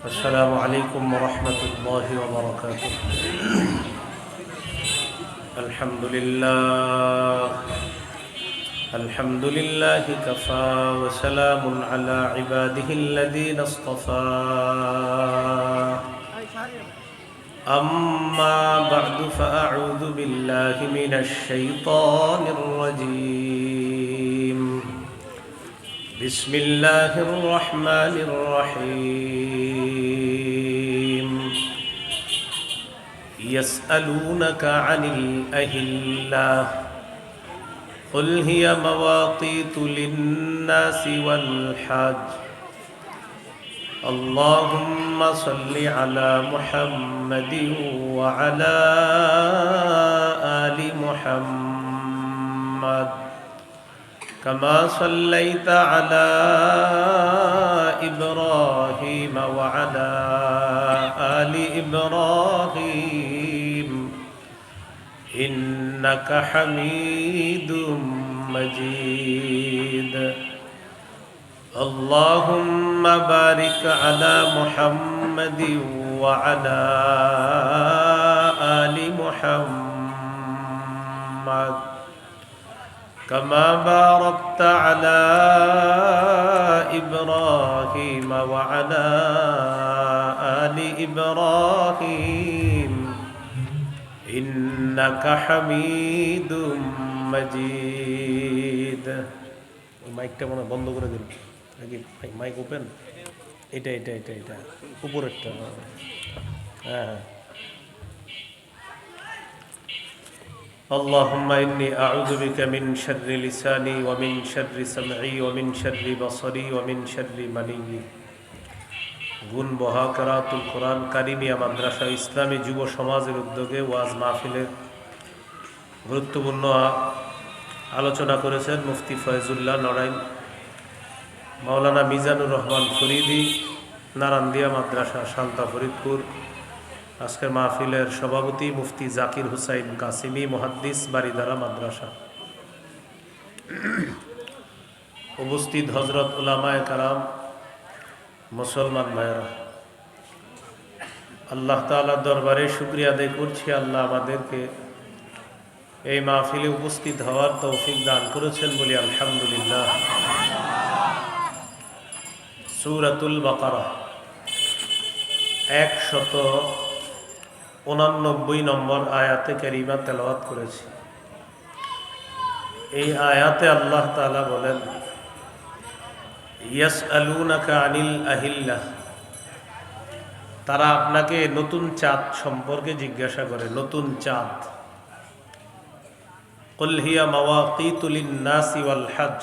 السلام عليكم ورحمة الله وبركاته. الحمد لله كفى وسلام على عباده الذين اصطفى. أما بعد فأعوذ بالله من الشيطان الرجيم. بسم الله الرحمن الرحيم. يسألونك عن الأهلة قل هي مواقيت للناس والحج. اللهم صل على محمد وعلى آل محمد كما صليت على إبراهيم وعلى آل إبراهيم إنك حميد مجيد. اللهم بارك على محمد وعلى آل محمد كما باركت على إبراهيم وعلى آل إبراهيم إنك حميد مجيد. মাইকটা মনে বন্ধ করে দিল নাকি? Mic open? এটা উপরেরটা। হ্যাঁ। اللهم إني أعوذ بك من شر لساني ومن شر سمعي ومن شر بصري ومن شر مني. গুণ বহা কেরাতুল কোরআন কারিমিয়া মাদ্রাসা ইসলামী যুব সমাজের উদ্যোগে ওয়াজ মাহফিলের গুরুত্বপূর্ণ আলোচনা করেছেন মুফতি ফয়জুল্লাহ নড়াইল, মাওলানা মিজানুর রহমান ফরিদি, নারান্দিয়া মাদ্রাসা শান্তা ফরিদপুর। আজকের মাহফিলের সভাপতি মুফতি জাকির হুসাইন কাসিমি, মুহাদ্দিস, বারিধারা মাদ্রাসা। উপস্থিত হজরত উলামায়ে কারাম, মুসলমান ভাইয়েরা, আল্লাহ তাআলার দরবারে শুকরিয়া আদায় করছি। আল্লাহ আমাদেরকে এই মাহফিলে উপস্থিত হওয়ার তৌফিক দান করেছেন বলি আলহামদুলিল্লাহ। সূরাতুল বাকারা 189 নম্বর আয়াতে কারিমা তেলাওয়াত করেছি। এই আয়াতে আল্লাহ তাআলা বলেন, ইয়াসআলুনাকা আনিল আহিল্লাহ, তারা আপনাকে নতুন চাঁদ সম্পর্কে জিজ্ঞাসা করে। নতুন চাঁদ। কুল হিয়া মাওয়াকিতু লিন-নাসি ওয়াল হজ,